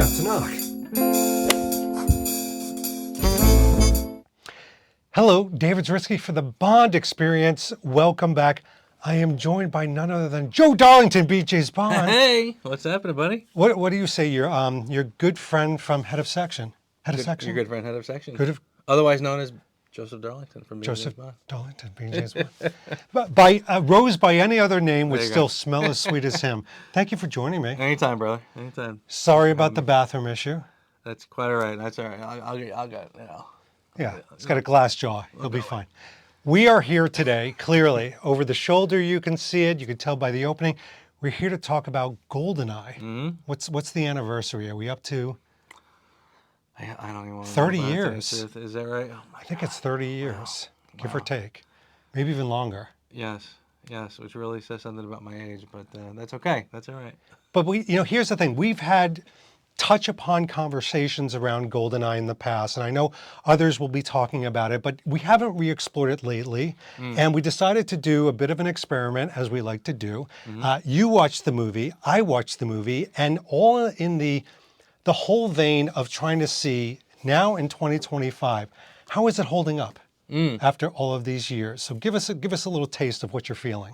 forgot to knock. Hello, David Zrisky for the Bond Experience. Welcome back. I am joined by none other than Joe Darlington, BJ's Bond. Hey, what's happening, buddy? What do you say? Your good friend from Head of Section. Head of Section? Your good friend, Head of Section. Otherwise known as Joseph Darlington from Joseph BJ's Bond. Darlington, BJ's Bond. But Rose by any other name would still smell as sweet as him. Thank you for joining me. Anytime, brother. Anytime. Sorry about the bathroom issue. That's quite all right. That's all right. I'll get, you know. Yeah, it's got a glass jaw. He'll be fine. We are here today, clearly, over the shoulder. You can see it. You can tell by the opening. We're here to talk about GoldenEye. Mm-hmm. What's the anniversary? Are we up to? I don't even want to 30 years. Is that right? Oh I think it's 30 years, give or take. Maybe even longer. Yes, which really says something about my age, but that's okay. That's all right. But here's the thing. We've had touch upon conversations around GoldenEye in the past, and I know others will be talking about it, but we haven't re-explored it lately, and we decided to do a bit of an experiment, as we like to do. You watched the movie, I watched the movie, and all in the whole vein of trying to see, now in 2025, how is it holding up after all of these years? So give us a little taste of what you're feeling.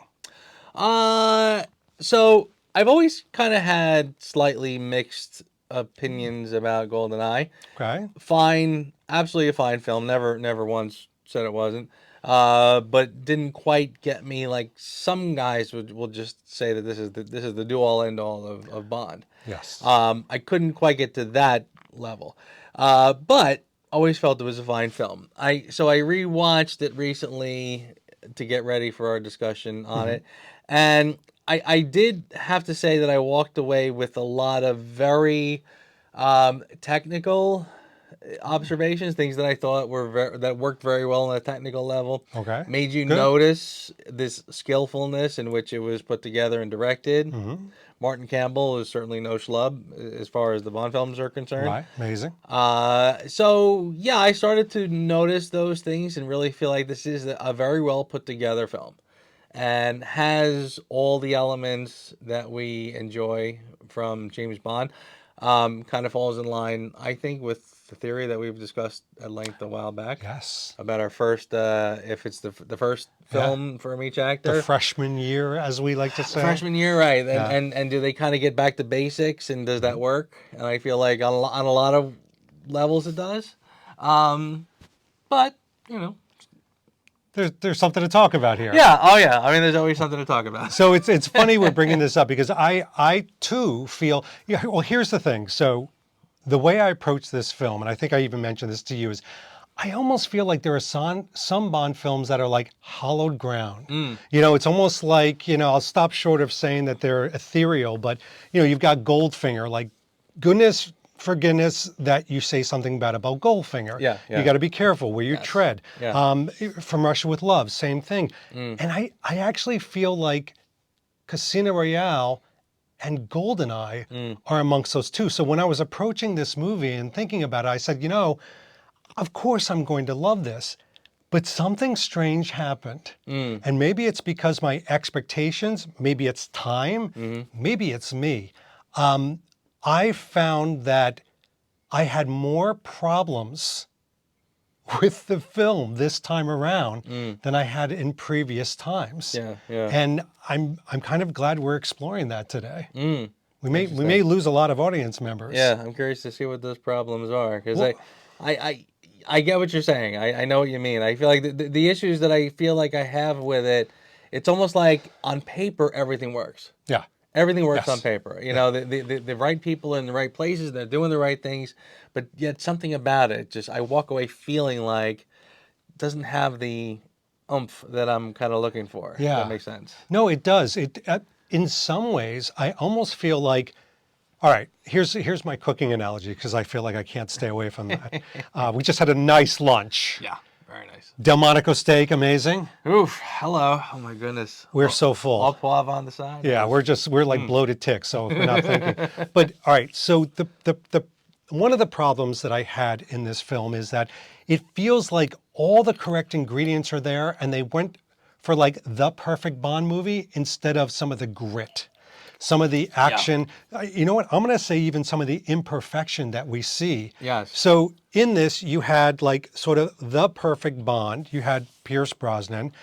So I've always kind of had slightly mixed opinions about GoldenEye. Okay. Fine, absolutely a fine film. Never once said it wasn't. But didn't quite get me like some guys will just say that this is the do all end all of Bond. Yes. I couldn't quite get to that level. But always felt it was a fine film. So I rewatched it recently to get ready for our discussion on it. And I did have to say that I walked away with a lot of very technical observations, things that I thought that worked very well on a technical level. Okay. Made you notice this skillfulness in which it was put together and directed. Martin Campbell is certainly no schlub as far as the Bond films are concerned. Right. Amazing. So yeah, I started to notice those things and really feel like this is a very well put together film, and has all the elements that we enjoy from James Bond. Kind of falls in line, I think, with the theory that we've discussed at length a while back. Yes. About our first, if it's the first film from each actor. The freshman year, as we like to say. Freshman year, right. And do they kind of get back to basics, and does that work? And I feel like on a lot of levels it does. But, you know. There's something to talk about here. Yeah. Oh, yeah. I mean, there's always something to talk about. So it's funny we're bringing this up because I too feel. Yeah. Well, here's the thing. So the way I approach this film, and I think I even mentioned this to you, is I almost feel like there are some Bond films that are like hollowed ground. It's almost like, I'll stop short of saying that they're ethereal, but you've got Goldfinger. Like, goodness. For goodness that you say something bad about Goldfinger. Yeah. You got to be careful where you tread. Yeah. From Russia with Love, same thing. And I actually feel like Casino Royale and GoldenEye are amongst those two. So when I was approaching this movie and thinking about it, I said, of course I'm going to love this. But something strange happened. And maybe it's because my expectations, maybe it's time, maybe it's me. I found that I had more problems with the film this time around than I had in previous times. Yeah. And I'm kind of glad we're exploring that today. We may lose a lot of audience members. Yeah, I'm curious to see what those problems are, because I get what you're saying. I know what you mean. I feel like the issues that I feel like I have with it, it's almost like on paper everything works. Yeah. Everything works on paper. The right people in the right places, they're doing the right things, but yet something about it, I walk away feeling like it doesn't have the oomph that I'm kind of looking for. Yeah. If that makes sense. No, it does. In some ways, I almost feel like, all right, here's my cooking analogy, because I feel like I can't stay away from that. We just had a nice lunch. Yeah. Very nice. Delmonico steak, amazing. Oof, hello. Oh my goodness. We're so full. All poivre on the side. Yeah, we're like bloated ticks, so we're not thinking. But all right, so the one of the problems that I had in this film is that it feels like all the correct ingredients are there, and they went for like the perfect Bond movie instead of some of the grit. some of the action. You know what? I'm going to say even some of the imperfection that we see. Yes. So in this, you had like sort of the perfect Bond. You had Pierce Brosnan,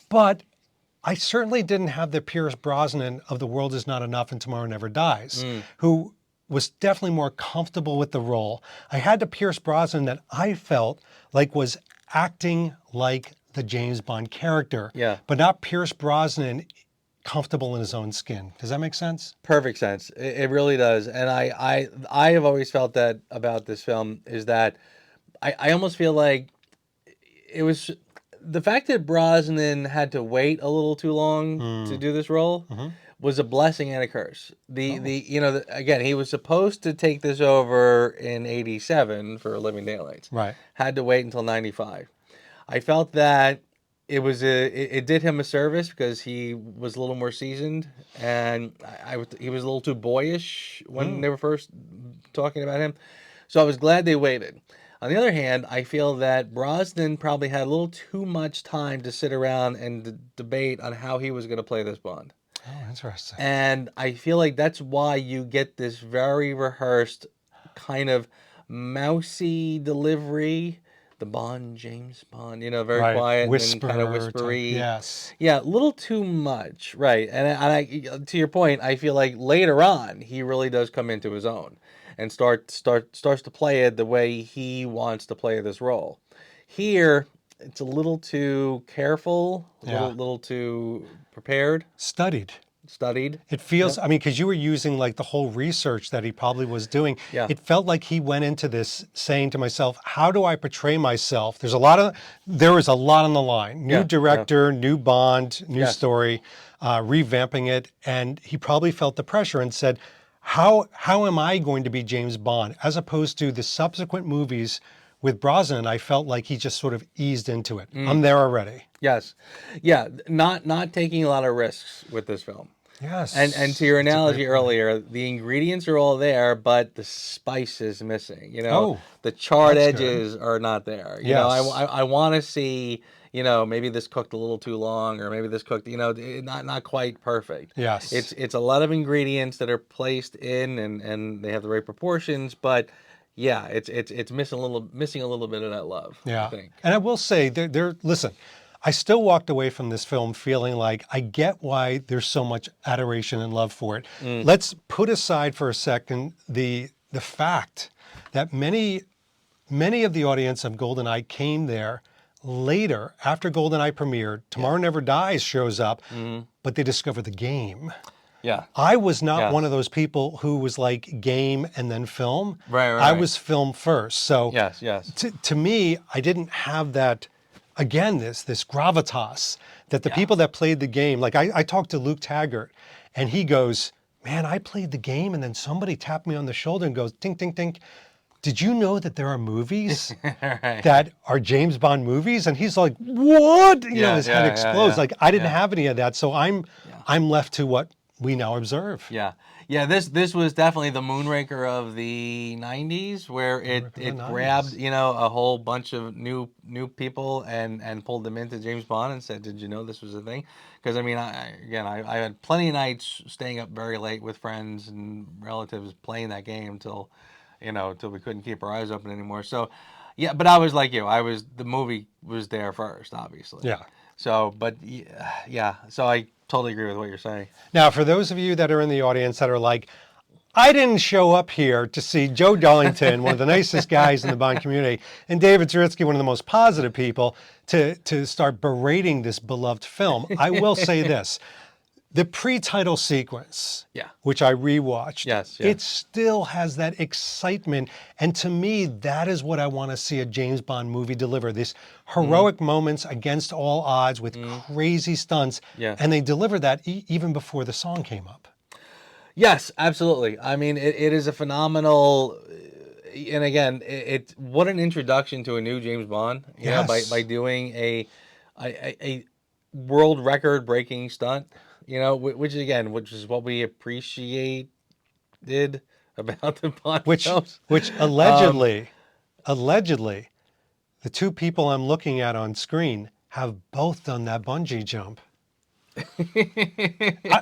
but I certainly didn't have the Pierce Brosnan of The World Is Not Enough and Tomorrow Never Dies, who was definitely more comfortable with the role. I had the Pierce Brosnan that I felt like was acting like the James Bond character, Yeah. but not Pierce Brosnan comfortable in his own skin. Does that make sense? Perfect sense. It really does. And I have always felt that about this film is that I almost feel like it was the fact that Brosnan had to wait a little too long to do this role was a blessing and a curse. Again, he was supposed to take this over in '87 for Living Daylights. Right. Had to wait until '95. I felt that it did him a service because he was a little more seasoned, and he was a little too boyish when they were first talking about him. So I was glad they waited. On the other hand, I feel that Brosnan probably had a little too much time to sit around and debate on how he was going to play this Bond. Oh, interesting. And I feel like that's why you get this very rehearsed kind of mousy delivery. The Bond, James Bond, very Right. quiet Whisper and kind of type. whispery. Yes. Yeah, a little too much, right? And I, to your point, I feel like later on he really does come into his own and starts to play it the way he wants to play this role. Here, it's a little too careful, Yeah. little too prepared, Studied. studied. It feels, I mean, because you were using like the whole research that he probably was doing. Yeah. It felt like he went into this saying to myself, how do I portray myself? There was a lot on the line. New Yeah, director, new Bond, new Yes. story, revamping it. And he probably felt the pressure and said, how am I going to be James Bond? As opposed to the subsequent movies with Brosnan, I felt like he just sort of eased into it. I'm there already. Yes, yeah, not taking a lot of risks with this film. Yes. And to your That's a great analogy point. earlier, the ingredients are all there, but the spice is missing. Oh, the charred that's good. edges are not there. Yes. I want to see, maybe this cooked a little too long, or maybe this cooked, not quite perfect. Yes. It's a lot of ingredients that are placed in, and they have the right proportions, but yeah, it's missing a little bit of that love. Yeah. I think. And I will say, listen, I still walked away from this film feeling like I get why there's so much adoration and love for it. Let's put aside for a second the fact that many of the audience of GoldenEye came there later, after GoldenEye premiered. Tomorrow Never Dies shows up, but they discover the game. Yeah. I was not Yes. one of those people who was like game and then film. Right. I was film first. So Yes. to me, I didn't have that, again, this gravitas that the people that played the game, like I talked to Luke Taggart and he goes, man, I played the game and then somebody tapped me on the shoulder and goes, tink, tink, tink. Did you know that there are movies Right. that are James Bond movies? And he's like, what? His head yeah, explodes. yeah, Like I didn't yeah. have any of that. So I'm left to what we now observe. Yeah. This was definitely the Moonraker of the '90s, where it the 90s. grabbed a whole bunch of new people and pulled them into James Bond and said, "Did you know this was a thing?" Because I mean, I had plenty of nights staying up very late with friends and relatives playing that game till we couldn't keep our eyes open anymore. So, yeah, but I was like you. The movie was there first, obviously. Yeah. So, but yeah. So I totally agree with what you're saying. Now, for those of you that are in the audience that are like, I didn't show up here to see Joe Darlington, one of the nicest guys in the Bond community, and David Zaritsky, one of the most positive people, to start berating this beloved film. I will say this. The pre-title sequence, which I rewatched, Yes. it still has that excitement. And to me, that is what I want to see a James Bond movie deliver. These heroic moments against all odds with crazy stunts. Yeah. And they deliver that even before the song came up. Yes, absolutely. I mean, it is a phenomenal, and again, what an introduction to a new James Bond. Yes. By doing a world record breaking stunt. Which is what we appreciated about the Bond films. Which allegedly, the two people I'm looking at on screen have both done that bungee jump.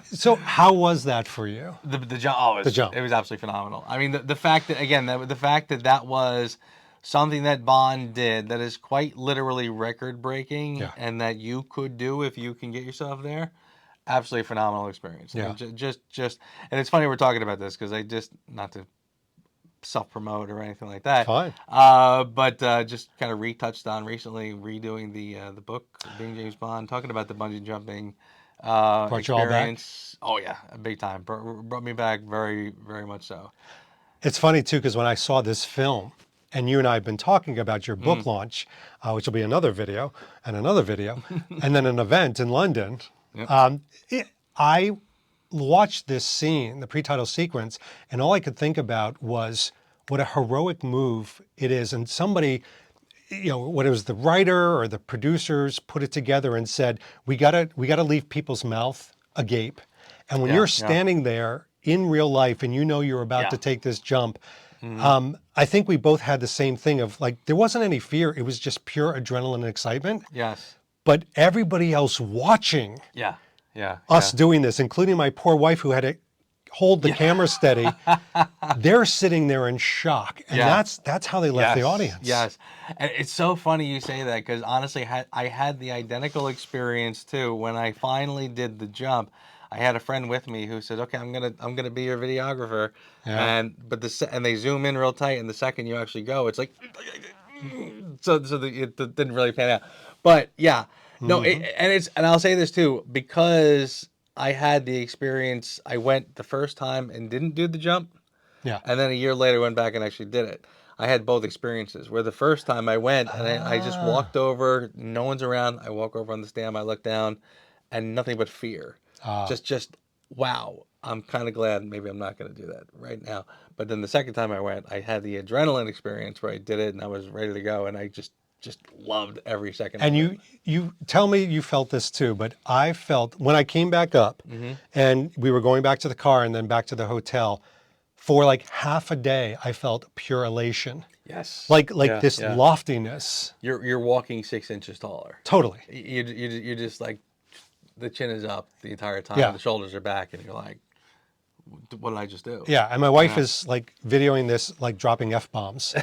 So how was that for you? The jump, oh, The jump. it was absolutely phenomenal. I mean, the fact that again, the fact that that was something that Bond did that is quite literally record breaking, Yeah. and that you could do if you can get yourself there, absolutely phenomenal experience. Yeah. And and it's funny we're talking about this because I just not to self promote or anything like that. Fine. But just kind of retouched on recently, redoing the book, being James Bond, talking about the bungee jumping Brought you all back? experience. Oh yeah, big time. Brought me back very, very much so. It's funny too, because when I saw this film, and you and I have been talking about your book launch, which will be another video, and then an event in London, Yep. I watched this scene, the pre-title sequence, and all I could think about was what a heroic move it is. And somebody, whether it was the writer or the producers, put it together and said, we gotta leave people's mouth agape. And when Yeah, you're yeah. standing there in real life and you know you're about Yeah. to take this jump, I think we both had the same thing of like, there wasn't any fear. It was just pure adrenaline and excitement. Yes. But everybody else watching Yeah. Yeah. us doing this, including my poor wife who had to hold the camera steady, they're sitting there in shock. And Yeah. that's how they left the audience. Yes, and it's so funny you say that because honestly, I had the identical experience too. When I finally did the jump, I had a friend with me who said, "Okay, I'm gonna be your videographer," Yeah. and they zoom in real tight, and the second you actually go, it's like, it didn't really pan out, but yeah, no, and I'll say this too because I had the experience. I went the first time and didn't do the jump. Yeah. And then a year later, went back and actually did it. I had both experiences. Where the first time I went and I just walked over, no one's around. I walk over on the stand, I look down, and nothing but fear. Just wow. I'm kind of glad maybe I'm not going to do that right now. But then the second time I went, I had the adrenaline experience where I did it and I was ready to go, and I just loved every second And of it. you tell me you felt this too, but I felt when I came back up and we were going back to the car and then back to the hotel, for like half a day, I felt pure elation. Yes. Like Yeah, this yeah. loftiness. You're walking 6 inches taller. Totally. You're just like the chin is up the entire time. Yeah. The shoulders are back, and you're like, "What did I just do?" Yeah, and my wife is like videoing this, like dropping F-bombs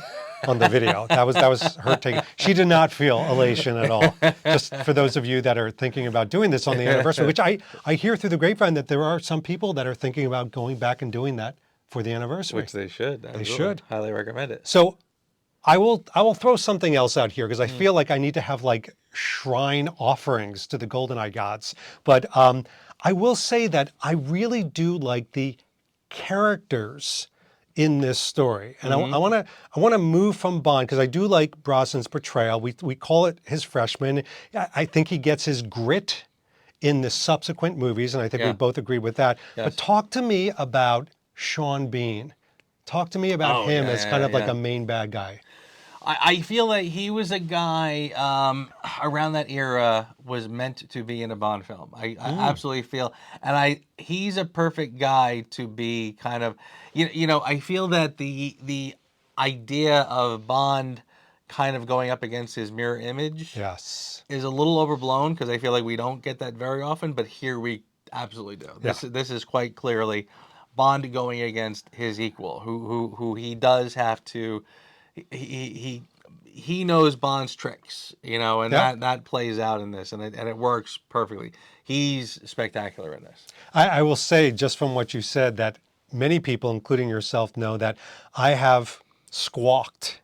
on the video. That was her take. She did not feel elation at all. Just for those of you that are thinking about doing this on the anniversary, which I hear through the grapevine that there are some people that are thinking about going back and doing that for the anniversary. Which they should. They should. Highly recommend it. So I will throw something else out here because I feel like I need to have like shrine offerings to the GoldenEye gods. But I will say that I really do like the characters in this story, and I want to move from Bond because I do like Brosnan's portrayal. We call it his freshman. I think he gets his grit in the subsequent movies, and I think we Yeah. both agree with that. Yes. But talk to me about Sean Bean. Talk to me about Oh, him yeah, as kind of like yeah. a main bad guy. I feel that he was a guy around that era was meant to be in a Bond film. I absolutely feel, and he's a perfect guy to be kind of, I feel that the idea of Bond kind of going up against his mirror image Yes. is a little overblown because I feel like we don't get that very often, but here we absolutely do. Yeah. This is quite clearly Bond going against his equal, who he does have to. He knows Bond's tricks, and Yeah. that plays out in this, and it works perfectly. He's spectacular in this. I will say, just from what you said, that many people, including yourself, know that I have squawked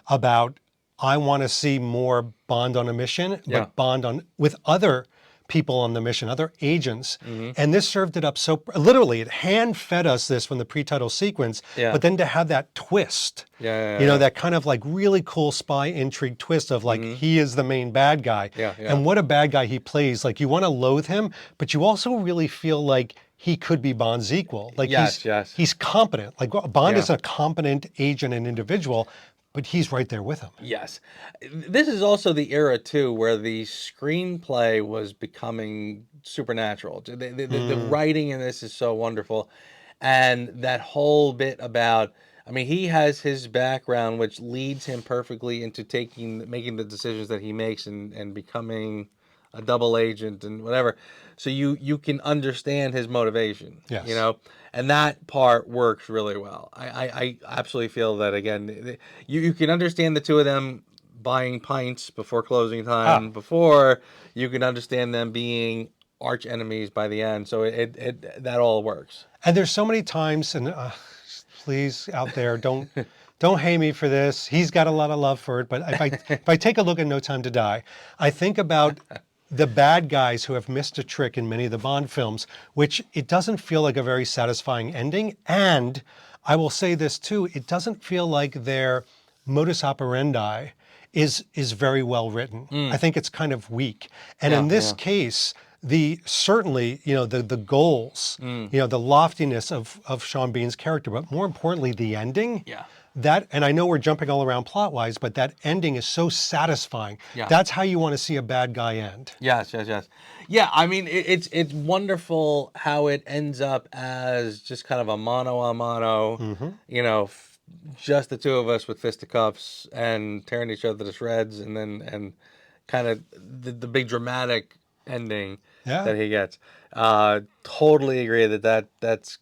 about I want to see more Bond on a mission, but Yeah. Bond on with other people on the mission, other agents. Mm-hmm. And this served it up so literally, it hand fed us this from the pre-title sequence, Yeah. but then to have that twist, Yeah. that kind of like really cool spy intrigue twist of like he is the main bad guy. Yeah, yeah. And what a bad guy he plays. Like you want to loathe him, but you also really feel like he could be Bond's equal. Like Yes, yes. he's competent. Like Bond Yeah. is a competent agent and individual, but he's right there with him. Yes. This is also the era, too, where the screenplay was becoming supernatural. The writing in this is so wonderful. And that whole bit about, I mean, he has his background, which leads him perfectly into making the decisions that he makes and becoming a double agent and whatever. So you can understand his motivation, Yes. you know, and that part works really well. I absolutely feel that again, you can understand the two of them buying pints before closing time, before you can understand them being arch enemies by the end. So it that all works. And there's so many times, and please out there, don't hate me for this. He's got a lot of love for it, but if I take a look at No Time to Die, I think about the bad guys who have missed a trick in many of the Bond films, which it doesn't feel like a very satisfying ending. And I will say this too, it doesn't feel like their modus operandi is very well written. I think it's kind of weak. And in this case, the certainly, you know, the goals, you know, the loftiness of Sean Bean's character, but more importantly, the ending. Yeah. That, and I know we're jumping all around plot-wise, but that ending is so satisfying. Yeah. That's how you want to see a bad guy end. Yes. Yeah, I mean, it's wonderful how it ends up as just kind of a mano a mano, you know, just the two of us with fisticuffs and tearing each other to shreds, and then and kind of the big dramatic ending that he gets. Totally agree that's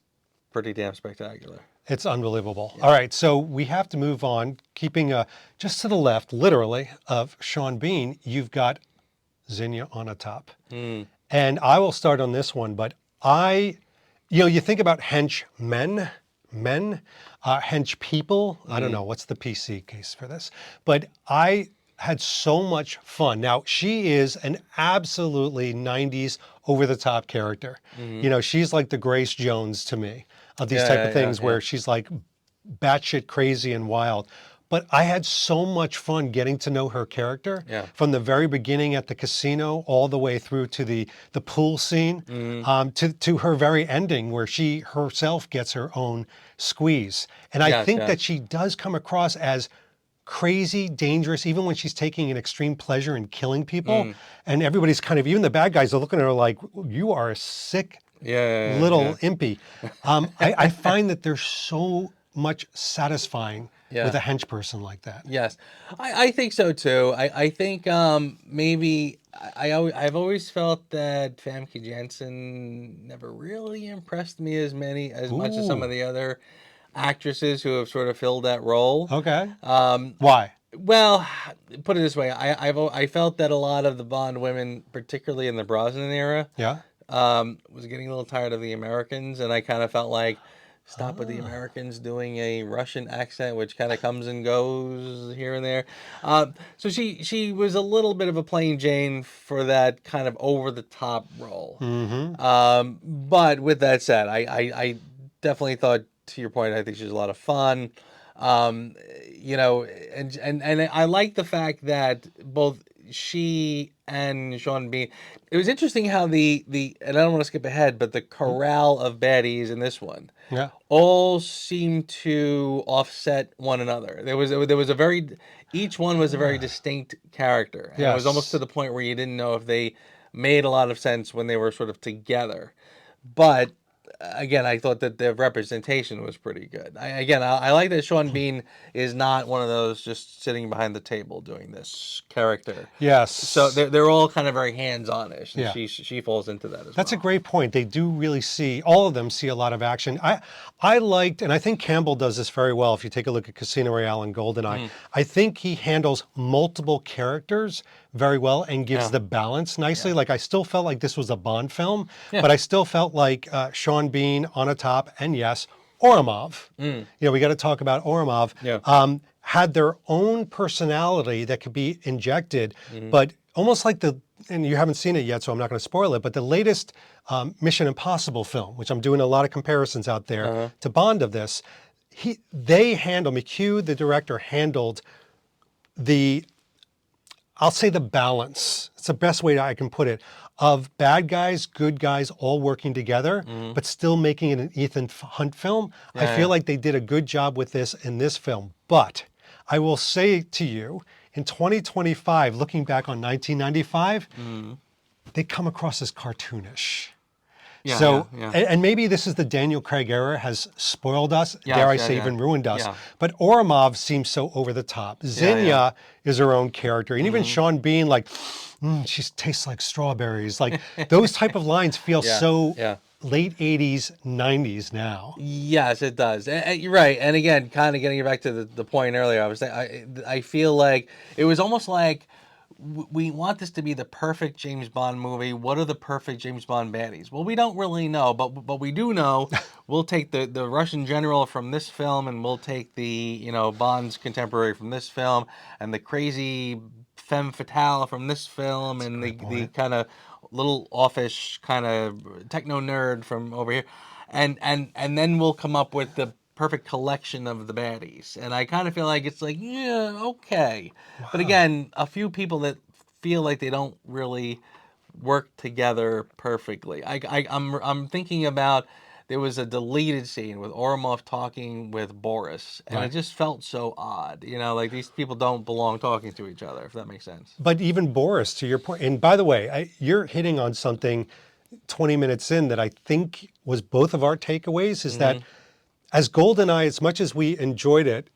pretty damn spectacular. It's unbelievable. All right, so we have to move on. Keeping just to the left, literally, of Sean Bean, you've got Zinnia on a top. And I will start on this one, but you know, you think about hench men, hench people. I don't know, what's the PC case for this? But I had so much fun. Now, she is an absolutely 90s over-the-top character. You know, she's like the Grace Jones to me of these type of things where she's like batshit crazy and wild. But I had so much fun getting to know her character from the very beginning at the casino all the way through to the pool scene, to her very ending where she herself gets her own squeeze. And I think that she does come across as crazy, dangerous, even when she's taking an extreme pleasure in killing people. And everybody's kind of, even the bad guys are looking at her like, you are a sick little impy. I find that there's so much satisfying with a hench person like that. Yes, I think so too. I think maybe I've always felt that Famke Janssen never really impressed me as much as some of the other actresses who have sort of filled that role. Okay. Why? Well, put it this way, I felt that a lot of the Bond women, particularly in the Brosnan era, was getting a little tired of the Americans, and I kind of felt like, stop with the Americans doing a Russian accent, which kind of comes and goes here and there. So she was a little bit of a plain Jane for that kind of over-the-top role. But with that said, I definitely thought, to your point, I think she's a lot of fun. You know, and I like the fact that both she and Sean Bean, it was interesting how the and I don't want to skip ahead, but the corral of baddies in this one all seemed to offset one another. There was a very, each one was a very distinct character. And it was almost to the point where you didn't know if they made a lot of sense when they were sort of together. But again, I thought that the representation was pretty good. I like that Sean Bean is not one of those just sitting behind the table doing this character. Yes. So they're all kind of very hands-on-ish, and she falls into that as well. That's a great point. They do really see, all of them see a lot of action. I liked, and I think Campbell does this very well if you take a look at Casino Royale and GoldenEye. I think he handles multiple characters very well and gives the balance nicely. Like, I still felt like this was a Bond film, but I still felt like Sean Bean on a top, and yes, Oramov. You know, we got to talk about Oramov. Had their own personality that could be injected, but almost like and you haven't seen it yet, so I'm not going to spoil it, but the latest Mission Impossible film, which I'm doing a lot of comparisons out there to Bond of this, McHugh, the director, handled I'll say the balance. It's the best way I can put it, of bad guys, good guys, all working together, but still making it an Ethan Hunt film. I feel like they did a good job with this in this film. But I will say to you, in 2025, looking back on 1995, they come across as cartoonish. And maybe this is the Daniel Craig era has spoiled us, dare I say even ruined us. But Oramov seems so over the top. Zinnia is her own character. And even Sean Bean, like, she tastes like strawberries. Like those type of lines feel Yeah, so yeah. late 80s, 90s now. Yes, it does. You're right. And again, kind of getting back to the point earlier, I was saying, I feel like it was almost like we want this to be the perfect James Bond movie. What are the perfect James Bond baddies? Well, we don't really know, but we do know we'll take the Russian general from this film, and we'll take the, you know, Bond's contemporary from this film, and the crazy femme fatale from this film, and the kind of little offish kind of techno nerd from over here, and then we'll come up with the perfect collection of the baddies. And I kind of feel like it's like, yeah, okay. But again, a few people that feel like they don't really work together perfectly. I'm thinking about, there was a deleted scene with Oromov talking with Boris, and it just felt so odd. You know, like these people don't belong talking to each other, if that makes sense. But even Boris, to your point, and by the way, you're hitting on something 20 minutes in that I think was both of our takeaways, is that as GoldenEye, as much as we enjoyed it,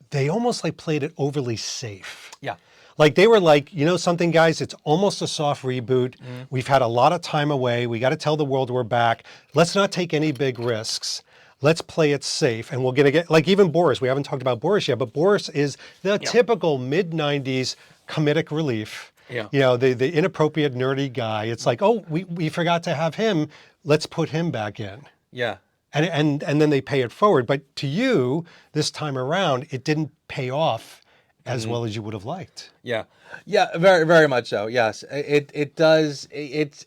they almost like played it overly safe. Yeah. Like they were like, you know something, guys, it's almost a soft reboot. We've had a lot of time away. We got to tell the world we're back. Let's not take any big risks. Let's play it safe. And we're going to get, like even Boris, we haven't talked about Boris yet, but Boris is the typical mid-90s comedic relief. Yeah. You know, the inappropriate, nerdy guy. It's like, oh, we forgot to have him. Let's put him back in. Yeah. And then they pay it forward. But to you, this time around, it didn't pay off as well as you would have liked. Yeah, yeah, very, very much so. Yes, it does. It's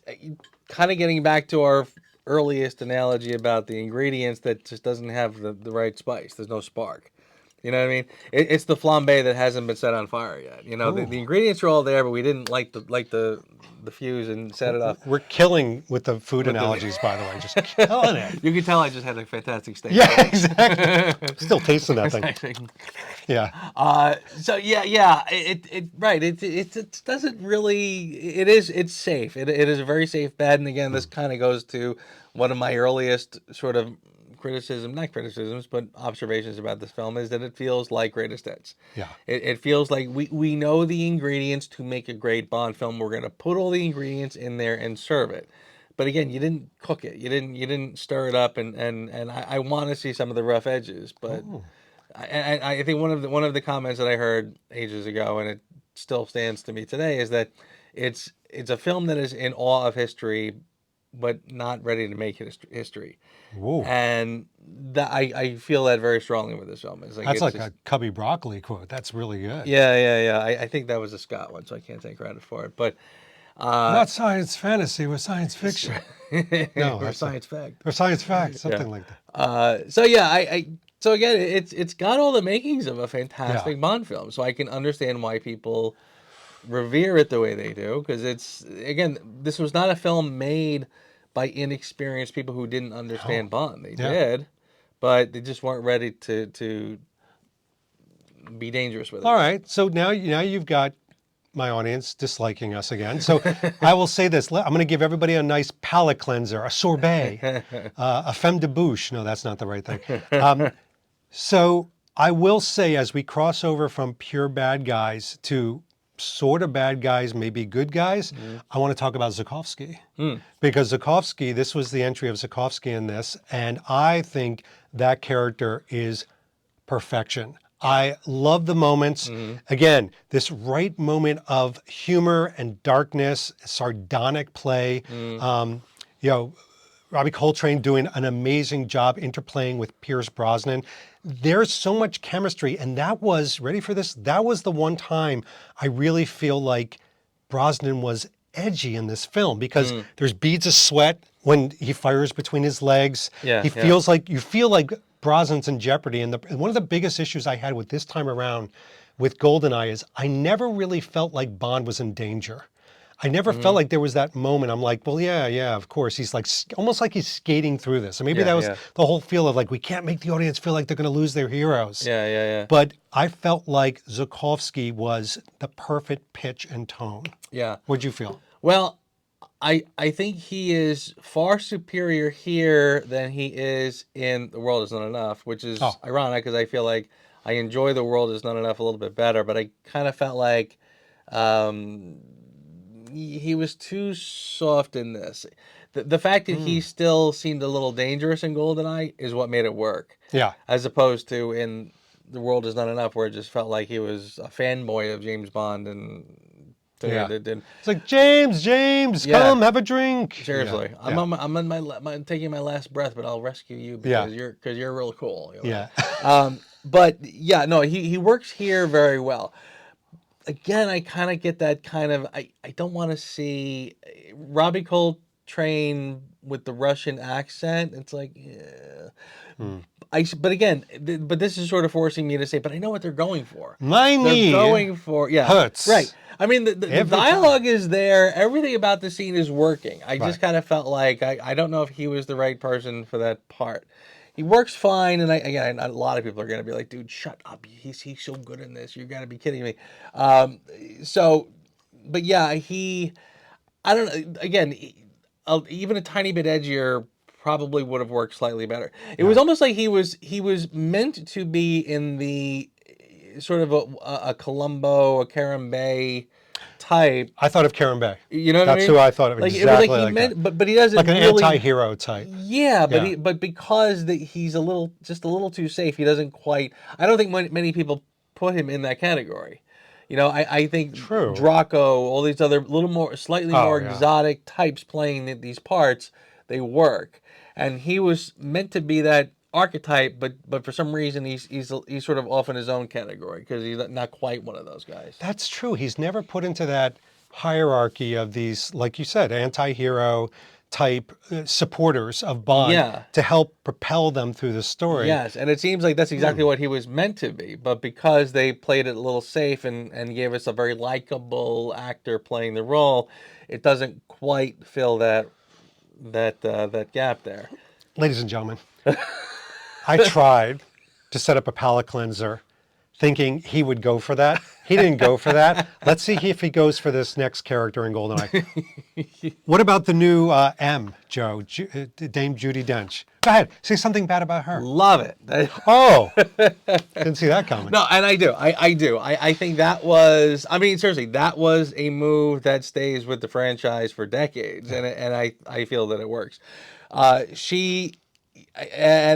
kind of getting back to our earliest analogy about the ingredients that just doesn't have the right spice. There's no spark. You know what I mean? It's the flambe that hasn't been set on fire yet. You know, the ingredients are all there, but we didn't light the fuse and set it off. We're killing with the food analogies, by the way. Just killing it. You can tell I just had a fantastic steak. Yeah, exactly. Still tasting that thing. Yeah. So yeah. It doesn't really. It's safe. It is a very safe bed. And again, this kind of goes to one of my earliest sort of not criticisms, but observations about this film, is that it feels like greatest hits. Yeah. It feels like we know the ingredients to make a great Bond film. We're going to put all the ingredients in there and serve it. But again, you didn't cook it. You didn't stir it up, and I want to see some of the rough edges. But I think one of the comments that I heard ages ago, and it still stands to me today, is that it's a film that is in awe of history, but not ready to make history. Whoa. And that I feel that very strongly with this film. That's like a Cubby Broccoli quote. That's really good. Yeah. I think that was a Scott one, so I can't take credit for it. But not science fantasy, with science fiction. No, or science fact. Or science fact, something like that. So yeah, so again, it's got all the makings of a fantastic Bond film. So I can understand why people revere it the way they do, because this was not a film made by inexperienced people who didn't understand Bond. They did, but they just weren't ready to be dangerous with it. All right, so now you've got my audience disliking us again. So I will say this: I'm going to give everybody a nice palate cleanser, a sorbet, a femme de bouche. No, that's not the right thing. So I will say, as we cross over from pure bad guys to sort of bad guys, maybe good guys, I want to talk about Zukovsky. Because Zukovsky, this was the entry of Zukovsky in this, and I think that character is perfection. I love the moments. Again, this right moment of humor and darkness, sardonic play. Robbie Coltrane doing an amazing job interplaying with Pierce Brosnan. There's so much chemistry, and that was, ready for this, that was the one time I really feel like Brosnan was edgy in this film, because there's beads of sweat when he fires between his legs. He feels like, you feel like Brosnan's in jeopardy. And one of the biggest issues I had with this time around with GoldenEye is I never really felt like Bond was in danger. I never felt like there was that moment. I'm like, well, yeah, of course. He's like, almost like he's skating through this. And maybe that was the whole feel of like, we can't make the audience feel like they're going to lose their heroes. Yeah. But I felt like Zukovsky was the perfect pitch and tone. Yeah. What'd you feel? Well, I think he is far superior here than he is in The World Is Not Enough, which is ironic, because I feel like I enjoy The World Is Not Enough a little bit better, but I kind of felt like he was too soft in this. The fact that he still seemed a little dangerous in GoldenEye is what made it work. Yeah. As opposed to in The World Is Not Enough, where it just felt like he was a fanboy of James Bond and Yeah. it didn't. It's like, James, Yeah. come have a drink. Seriously, Yeah. I'm on my taking my last breath, but I'll rescue you Yeah. because you're real cool. You know? Yeah. But yeah, no, he works here very well. Again, I kind of get that kind of I don't want to see Robbie Coltrane with the Russian accent. It's like, yeah. But again, but this is sort of forcing me to say, but I know what they're going for. My knee They're going for, yeah, hurts. right. I mean, the Every dialogue is there. Everything about the scene is working. I just Right. kind of felt like I don't know if he was the right person for that part. He works fine, and again, a lot of people are going to be like, "Dude, shut up! He's so good in this. You got to be kidding me." But yeah, I don't know. Again, even a tiny bit edgier probably would have worked slightly better. It was almost like he was meant to be in the sort of a Columbo, a Karambe type. I thought of Karen Bay. You know what I mean? That's who I thought of, Like, exactly it was like he like meant, that. but he doesn't Like an really, anti-hero type. Yeah, but Yeah. but because he's just a little too safe, he doesn't quite. I don't think many people put him in that category. You know, I think True. Draco, all these other slightly more yeah. exotic types playing these parts, they work. And he was meant to be that archetype, but for some reason he's sort of off in his own category because he's not quite one of those guys. That's true. He's never put into that hierarchy of these, like you said, anti-hero type supporters of Bond Yeah. to help propel them through the story. Yes, and it seems like that's exactly what he was meant to be, but because they played it a little safe and gave us a very likable actor playing the role, it doesn't quite fill that gap there. Ladies and gentlemen, I tried to set up a palate cleanser thinking he would go for that. He didn't go for that. Let's see if he goes for this next character in GoldenEye. What about the new M, Joe, Dame Judi Dench? Go ahead, say something bad about her. Love it. Oh, didn't see that coming. No, and I do. I do. I think that was, I mean, seriously, that was a move that stays with the franchise for decades, and I feel that it works. And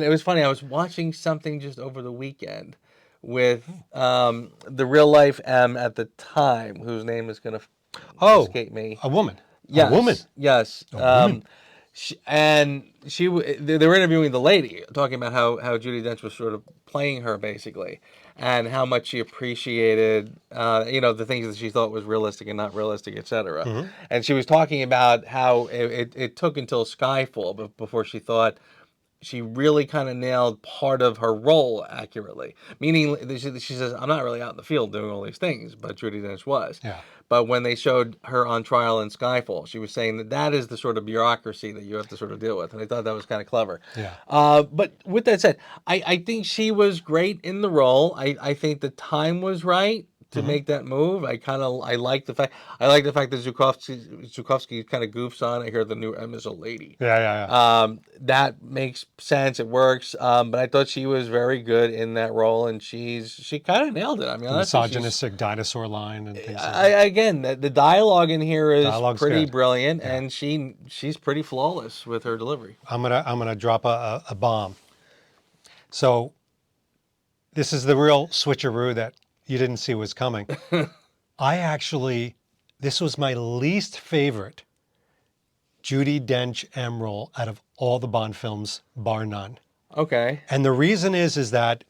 it was funny, I was watching something just over the weekend with the real life M at the time, whose name is going to escape me. A woman. Yes, A woman. Yes. woman. They were interviewing the lady, talking about how Judi Dench was sort of playing her basically, and how much she appreciated, the things that she thought was realistic and not realistic, etc. And she was talking about how it took until Skyfall before she thought she really kind of nailed part of her role accurately. Meaning, she says, I'm not really out in the field doing all these things, but Judi Dench was. Yeah. But when they showed her on trial in Skyfall, she was saying that is the sort of bureaucracy that you have to sort of deal with. And I thought that was kind of clever. Yeah. But with that said, I think she was great in the role. I think the time was right to make that move. I like the fact that Zukovsky kind of goofs on. I hear the new M is a lady. Yeah. That makes sense. It works. But I thought she was very good in that role, and she kind of nailed it. I mean, The misogynistic dinosaur line and things like that. Again, the dialogue in here is pretty good. brilliant, and she's pretty flawless with her delivery. I'm gonna drop a bomb. So this is the real switcheroo that you didn't see was coming. This was my least favorite Judi Dench M role out of all the Bond films, bar none. Okay. And the reason is that,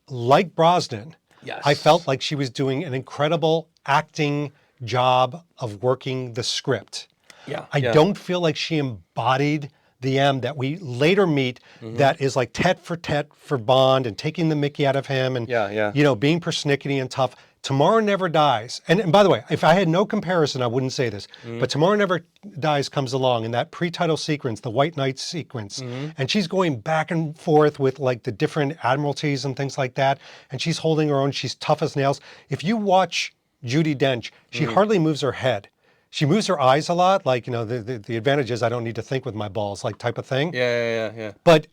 like Brosnan, Yes. I felt like she was doing an incredible acting job of working the script. Yeah. I don't feel like she embodied the M that we later meet that is like tet for Bond and taking the mickey out of him and being persnickety and tough. Tomorrow Never Dies. And by the way, if I had no comparison, I wouldn't say this. But Tomorrow Never Dies comes along in that pre-title sequence, the White Knight sequence. And she's going back and forth with like the different admiralties and things like that. And she's holding her own. She's tough as nails. If you watch Judi Dench, she hardly moves her head. She moves her eyes a lot, like, the advantage is I don't need to think with my balls, like type of thing. Yeah. But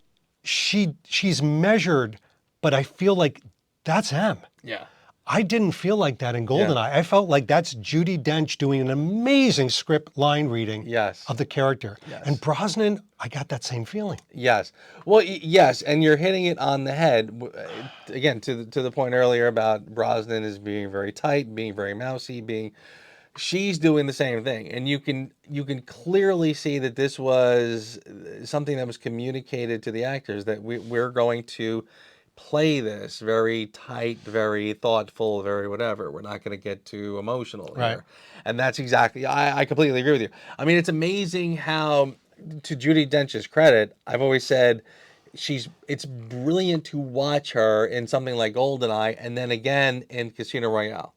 she's measured, but I feel like that's M. Yeah. I didn't feel like that in Yeah. GoldenEye. I felt like that's Judi Dench doing an amazing script line reading Yes. of the character. Yes. And Brosnan, I got that same feeling. Yes. Well, yes, and you're hitting it on the head. Again, to the point earlier about Brosnan is being very tight, being very mousy, being she's doing the same thing, and you can clearly see that this was something that was communicated to the actors, that we're going to play this very tight, very thoughtful, very whatever. We're not going to get too emotional Right. here. And that's exactly, I completely agree with you. I mean, it's amazing how, to Judi Dench's credit, I've always said it's brilliant to watch her in something like GoldenEye and then again in Casino Royale,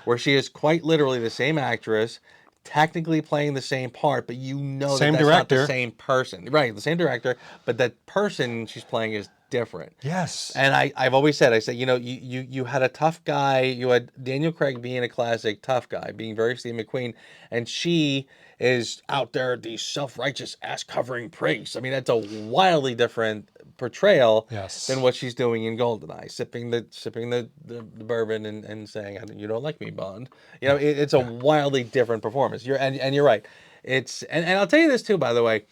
where she is quite literally the same actress, technically playing the same part, but you know Same that that's not the director. same person. Right, the same director, but that person she's playing is different. Yes. And I've always said, you had a tough guy, you had Daniel Craig being a classic tough guy, being very Steve McQueen, and she is out there, the self-righteous ass-covering priest. I mean, that's a wildly different portrayal Yes. than what she's doing in GoldenEye, sipping the bourbon and saying, "You don't like me, Bond." You know, it's a wildly different performance. You're right. It's and I'll tell you this too, by the way.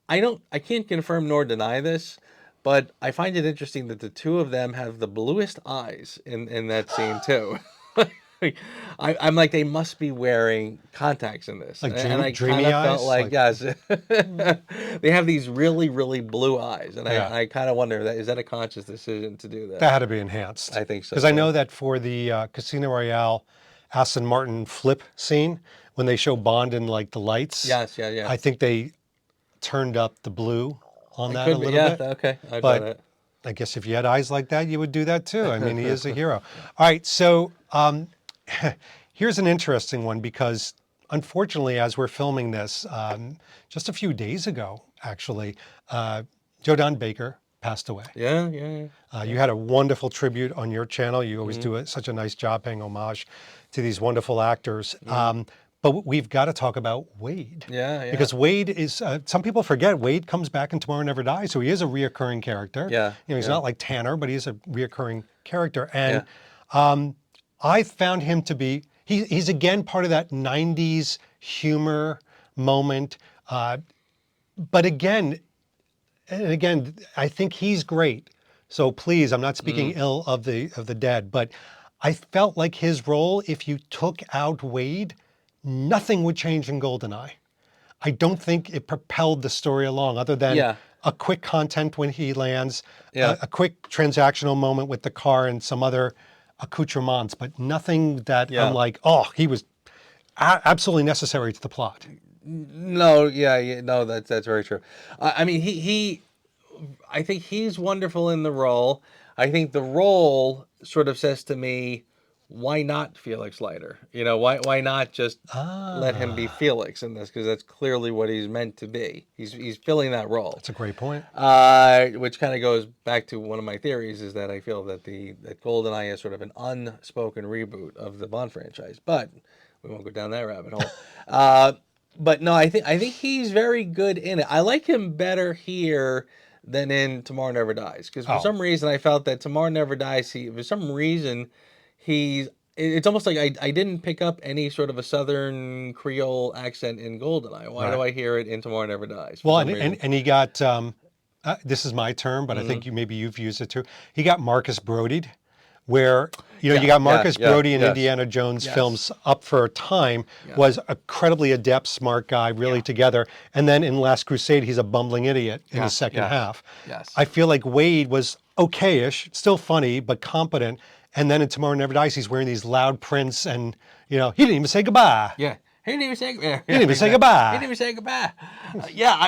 I can't confirm nor deny this, but I find it interesting that the two of them have the bluest eyes in that scene too. I'm like, they must be wearing contacts in this. Like and I dreamy kind of felt eyes? like, yes, they have these really, really blue eyes. And Yeah. I kind of wonder, is that a conscious decision to do that? That had to be enhanced. I think so. Because I know that for the Casino Royale Aston Martin flip scene, when they show Bond in like the lights, Yes, yeah. I think they turned up the blue on that a Could be, little yeah, bit. okay. I But got it. I guess if you had eyes like that, you would do that too. I mean, he is a hero. All right, so here's an interesting one because unfortunately, as we're filming this, just a few days ago, actually, Joe Don Baker passed away. Yeah. You had a wonderful tribute on your channel. You always do such a nice job paying homage to these wonderful actors. But we've got to talk about Wade. Yeah. Because Wade is, some people forget, Wade comes back in Tomorrow Never Dies, so he is a reoccurring character. Yeah, You know, he's yeah. not like Tanner, but he's a reoccurring character. And I found him to be, he's again part of that 90s humor moment. But again, I think he's great. So please, I'm not speaking ill of the dead, but I felt like his role, if you took out Wade, nothing would change in GoldenEye. I don't think it propelled the story along other than Yeah. a quick content when he lands, Yeah. a quick transactional moment with the car and some other accoutrements, but nothing that Yeah. I'm like, oh, he was absolutely necessary to the plot. No, yeah, no, that's very true. I mean, I think he's wonderful in the role. I think the role sort of says to me, why not Felix Leiter? You know, why not just let him be Felix in this? Because that's clearly what he's meant to be. He's filling that role. That's a great point. Which kind of goes back to one of my theories, is that I feel that that GoldenEye is sort of an unspoken reboot of the Bond franchise. But we won't go down that rabbit hole. But no, I think he's very good in it. I like him better here than in Tomorrow Never Dies, because for some reason I felt that Tomorrow Never Dies, for some reason it's almost like I didn't pick up any sort of a Southern Creole accent in GoldenEye. Why do I hear it in Tomorrow Never Dies? Well, and he got, this is my term, but I think maybe you've used it too. He got Marcus Brodied, where, you know, you got Marcus Brody in Indiana Jones films up for a time, was a incredibly adept, smart guy, really together. And then in Last Crusade, he's a bumbling idiot in the second half. Yes. I feel like Wade was okay-ish, still funny, but competent. And then in Tomorrow Never Dies, he's wearing these loud prints and, you know, he didn't even say goodbye. Yeah. He didn't even say goodbye. He didn't even say goodbye. He didn't even say goodbye.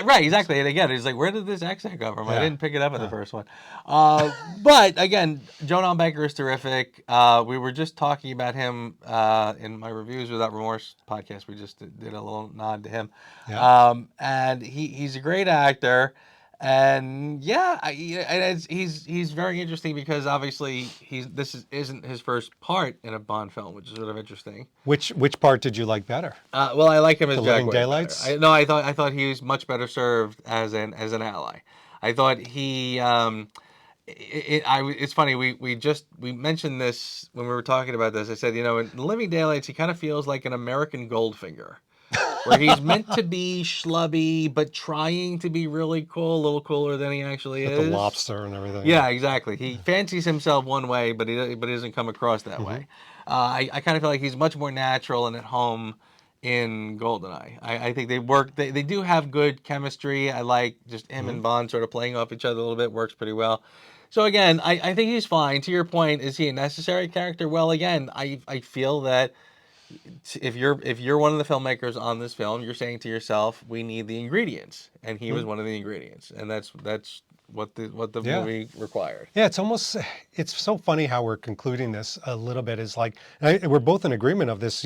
Right, exactly. And again, he's like, where did this accent come from? I didn't pick it up in the first one. But again, Joe Don Baker is terrific. We were just talking about him in my Reviews Without Remorse podcast. We just did a little nod to him. Yeah. And he's a great actor. And he's very interesting because obviously isn't his first part in a Bond film, which is sort of interesting. Which part did you like better? Well, I like him as The Jack Living Wade Daylights? better. I thought he was much better served as an ally. I thought he It's funny. We mentioned this when we were talking about this. I said, in Living Daylights, he kind of feels like an American Goldfinger, where he's meant to be schlubby, but trying to be really cool, a little cooler than he actually With the is. lobster and everything. Yeah, exactly. He fancies himself one way, but he doesn't come across that way. I kind of feel like he's much more natural and at home in GoldenEye. I think they work. They do have good chemistry. I like just him and Bond sort of playing off each other a little bit. Works pretty well. So again, I think he's fine. To your point, is he a necessary character? Well, again, I feel that if you're one of the filmmakers on this film, you're saying to yourself, we need the ingredients, and he was one of the ingredients, and that's what the Yeah. movie required. Yeah, it's so funny how we're concluding this a little bit. Is like, we're both in agreement of this,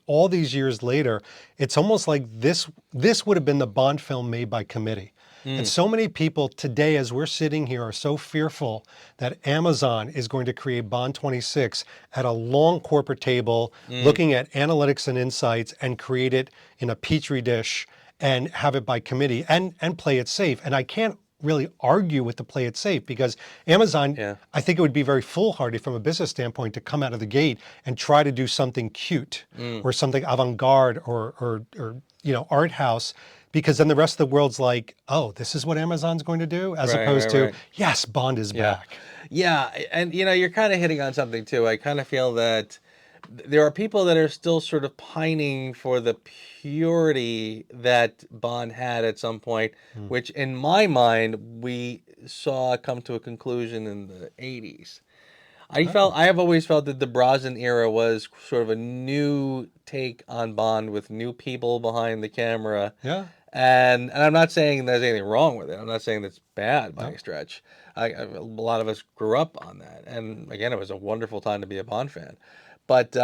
all these years later, it's almost like this would have been the Bond film made by committee. And so many people today, as we're sitting here, are so fearful that Amazon is going to create Bond 26 at a long corporate table, looking at analytics and insights, and create it in a petri dish and have it by committee and play it safe. And I can't really argue with the play it safe, because Amazon, I think it would be very foolhardy from a business standpoint to come out of the gate and try to do something cute or something avant-garde or art house, because then the rest of the world's like, oh, this is what Amazon's going to do, as opposed to, yes, Bond is back. Yeah, and you're kind of hitting on something too. I kind of feel that there are people that are still sort of pining for the purity that Bond had at some point, which in my mind we saw come to a conclusion in the 80s. I have always felt that the Brosnan era was sort of a new take on Bond with new people behind the camera. Yeah. And I'm not saying there's anything wrong with it. I'm not saying that's bad by any stretch. A lot of us grew up on that. And again, it was a wonderful time to be a Bond fan. But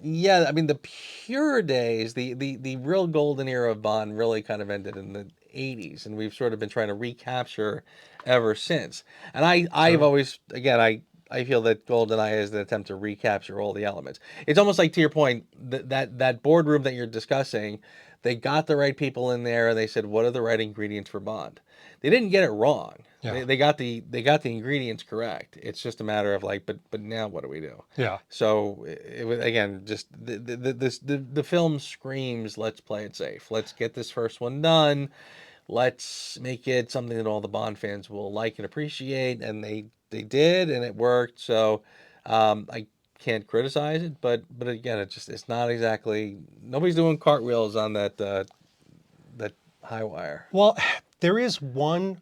yeah, I mean, the pure days, the real golden era of Bond really kind of ended in the 80s. And we've sort of been trying to recapture ever since. And I've always, again, I feel that GoldenEye is an attempt to recapture all the elements. It's almost like, to your point, that boardroom that you're discussing, they got the right people in there and they said, what are the right ingredients for Bond? They didn't get it wrong. Yeah. They got the ingredients correct. It's just a matter of like, but now what do we do? Yeah. So it was, again, just the film screams, let's play it safe. Let's get this first one done. Let's make it something that all the Bond fans will like and appreciate. And they did, and it worked. So I can't criticize it, but again, it's not exactly, nobody's doing cartwheels on that high wire. Well, there is one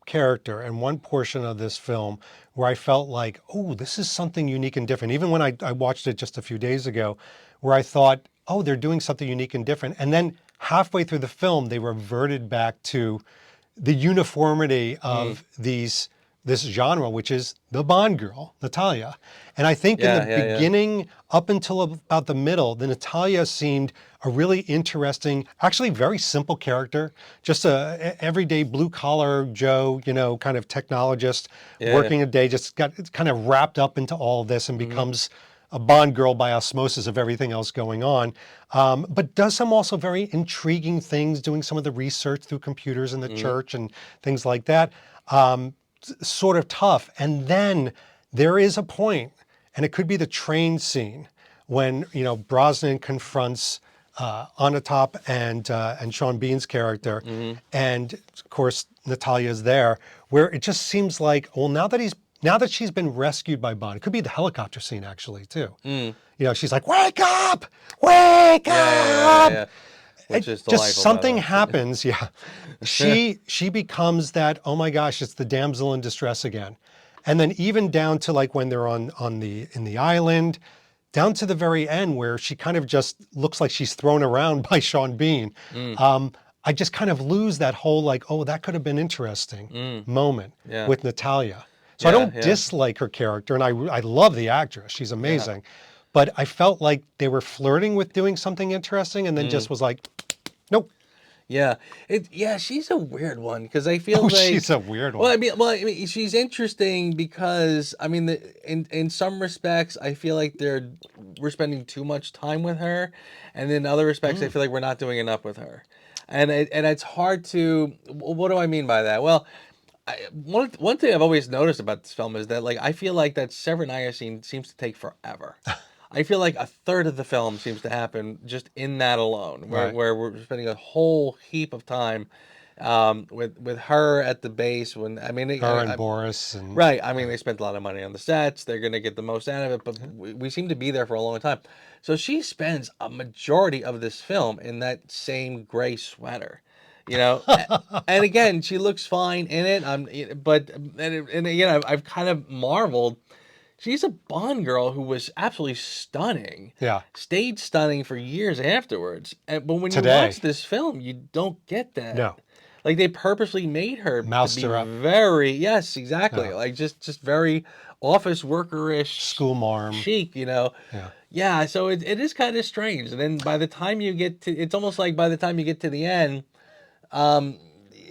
character and one portion of this film where I felt like, oh, this is something unique and different. Even when I watched it just a few days ago, where I thought, oh, they're doing something unique and different. And then halfway through the film, they reverted back to the uniformity of this genre, which is the Bond girl, Natalia. And I think in the beginning, up until about the middle, the Natalia seemed a really interesting, actually very simple character, just a everyday blue collar Joe, kind of technologist working a day, just got kind of wrapped up into all this and becomes a Bond girl by osmosis of everything else going on, but does some also very intriguing things, doing some of the research through computers in the church and things like that. Sort of tough. And then there is a point, and it could be the train scene, when Brosnan confronts Onatop and Sean Bean's character, and of course Natalia's there, where it just seems like, well, now that she's been rescued by Bond, it could be the helicopter scene actually too. She's like, wake up, wake up. Yeah. Which is just something happens. Yeah. She becomes that, oh my gosh, it's the damsel in distress again. And then even down to like when they're in the island, down to the very end where she kind of just looks like she's thrown around by Sean Bean. I just kind of lose that whole like, oh, that could have been interesting moment with Natalia. So I don't dislike her character, and I love the actress. She's amazing. But I felt like they were flirting with doing something interesting and then just was like, nope. Yeah. She's a weird one, because I feel like she's a weird one. Well, I mean, she's interesting because, I mean, in some respects, I feel like we're spending too much time with her, and in other respects, I feel like we're not doing enough with her, and it's hard to. What do I mean by that? Well, one thing I've always noticed about this film is that like I feel like that Severnaya scene seems to take forever. I feel like a third of the film seems to happen just in that alone, Right. where we're spending a whole heap of time with her at the base. When I mean, Her and Boris and right. I mean, they spent a lot of money on the sets. They're going to get the most out of it, but we seem to be there for a long time. So she spends a majority of this film in that same gray sweater, you know. And again, she looks fine in it. And again, I've kind of marveled. She's a Bond girl who was absolutely stunning. yeah. Stayed stunning for years afterwards. But when you Today. watch this film, you don't get that. No. Like they purposely made her Moused to be her up. very, yes, exactly. Yeah. Like just very office workerish, School marm. chic, you know. Yeah. Yeah, so it is kind of strange. And then by the time you get to, it's almost like by the time you get to the end,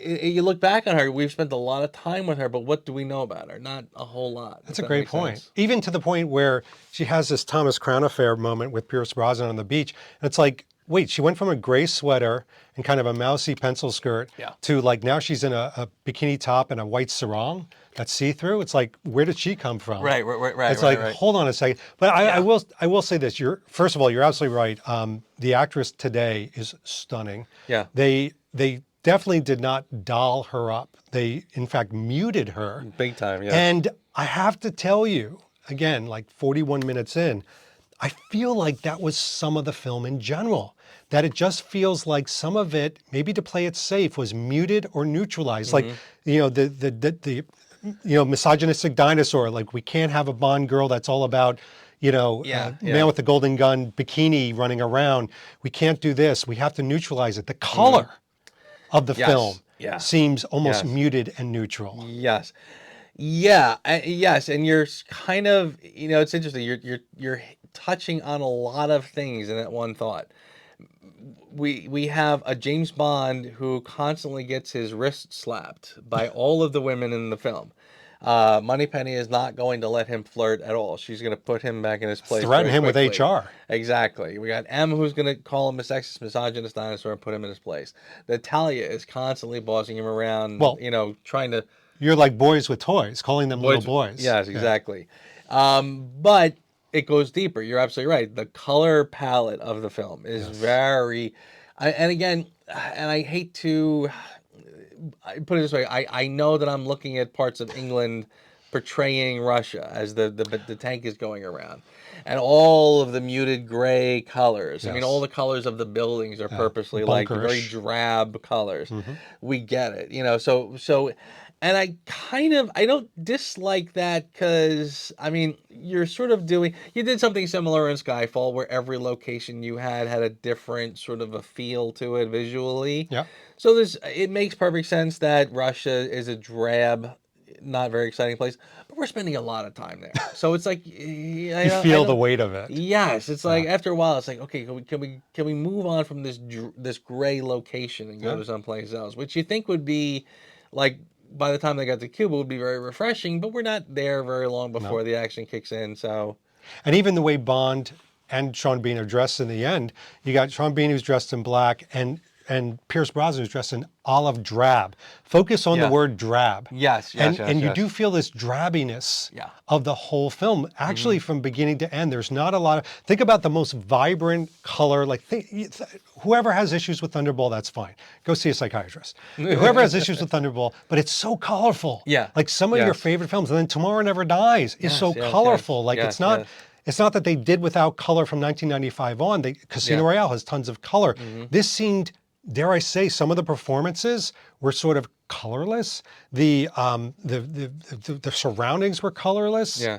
you look back on her, we've spent a lot of time with her, but what do we know about her? Not a whole lot. That's a great point. Even to the point where she has this Thomas Crown Affair moment with Pierce Brosnan on the beach. And it's like, wait, she went from a gray sweater and kind of a mousy pencil skirt to like now she's in a bikini top and a white sarong that's see-through. It's like, where did she come from? Right. It's like, hold on a second. But I will say this. First of all, you're absolutely right. The actress today is stunning. Yeah. They definitely did not doll her up. They, in fact, muted her. Big time, yeah. And I have to tell you, again, like 41 minutes in, I feel like that was some of the film in general. That it just feels like some of it, maybe to play it safe, was muted or neutralized. Like, you know, the misogynistic dinosaur, like we can't have a Bond girl that's all about, man with the golden gun bikini running around. We can't do this. We have to neutralize it. The color of the film seems almost muted and neutral. Yes. Yeah. Yes. And you're kind of, it's interesting. You're touching on a lot of things in that one thought. We have a James Bond who constantly gets his wrist slapped by all of the women in the film. Moneypenny is not going to let him flirt at all. She's going to put him back in his place. Threaten him with HR. Exactly. We got M, who's going to call him a sexist, misogynist dinosaur and put him in his place. Natalia is constantly bossing him around, trying to... You're like boys with toys, calling them little boys. Yes, exactly. But it goes deeper. You're absolutely right. The color palette of the film is very... and again, and I hate to... I put it this way, I know that I'm looking at parts of England portraying Russia as the tank is going around. And all of the muted gray colors. I mean, all the colors of the buildings are purposely like very drab colors. We get it, so and I don't dislike that because, I mean, you're sort of you did something similar in Skyfall where every location you had a different sort of a feel to it visually. Yeah. So it makes perfect sense that Russia is a drab, not very exciting place, but we're spending a lot of time there. So it's like you feel the weight of it. Yes, it's like after a while, it's like, okay, can we move on from this gray location and go to someplace else, which you think would be like by the time they got to Cuba would be very refreshing, but we're not there very long before the action kicks in. So, and even the way Bond and Sean Bean are dressed in the end, you got Sean Bean who's dressed in black and Pierce Brosnan is dressed in olive drab. Focus on the word drab. Yes. And you do feel this drabbiness of the whole film. Actually, from beginning to end, there's not a lot of... Think about the most vibrant color. Like, whoever has issues with Thunderball, that's fine. Go see a psychiatrist. Whoever has issues with Thunderball, but it's so colorful. Yeah. Like some of your favorite films. And then Tomorrow Never Dies is so colorful. Like, it's not... It's not that they did without color from 1995 on. Casino Royale has tons of color. This seemed... Dare I say, some of the performances were sort of colorless. The surroundings were colorless. Yeah.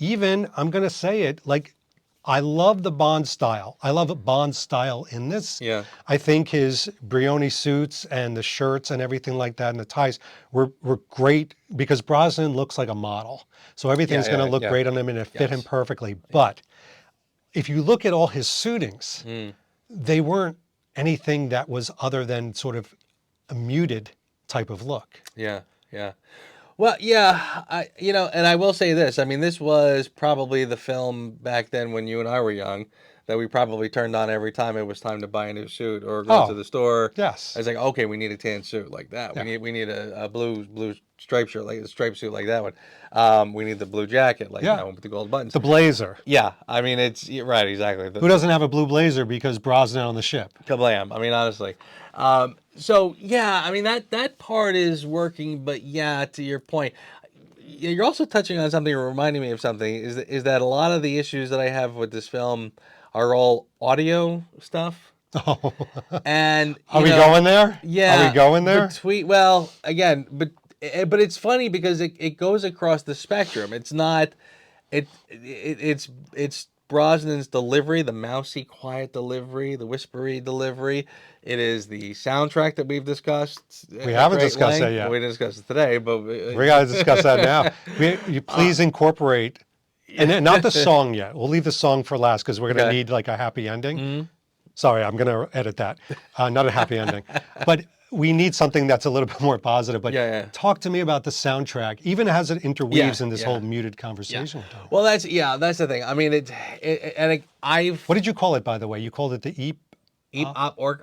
Even, I'm going to say it, like, I love the Bond style. I love Bond's style in this. Yeah. I think his Brioni suits and the shirts and everything like that and the ties were great because Brosnan looks like a model. So everything's going to look great on him and it fit him perfectly. But if you look at all his suitings, they weren't anything that was other than sort of a muted type of look. Yeah. Well, and I will say this. I mean, this was probably the film back then when you and I were young that we probably turned on every time it was time to buy a new suit or go to the store. Yes. I was like, okay, we need a tan suit like that. We need a blue striped shirt, like a striped suit like that one. We need the blue jacket, like that one with the gold buttons. The blazer. Yeah, I mean it's right, exactly. Who doesn't have a blue blazer because Brosnan on the ship? Kablam! I mean, honestly. So yeah, I mean that part is working, but yeah, to your point, you're also touching on something, or reminding me of something. Is that a lot of the issues that I have with this film are all audio stuff? Oh, And are we going there? Yeah, are we going there? Well, again, but it's funny because it goes across the spectrum. It's not it's Brosnan's delivery, the mousy, quiet delivery, the whispery delivery. It is the soundtrack that we've discussed. We haven't discussed that yet. We didn't discuss it today, but We got to discuss that now. You please incorporate, and not the song yet. We'll leave the song for last because we're going to need like a happy ending. Sorry, I'm going to edit that. Not a happy ending, but we need something that's a little bit more positive. But talk to me about the soundtrack, even as it interweaves in this whole muted conversation. Well, that's the thing. I mean, I've. What did you call it, by the way? You called it the Eep op ork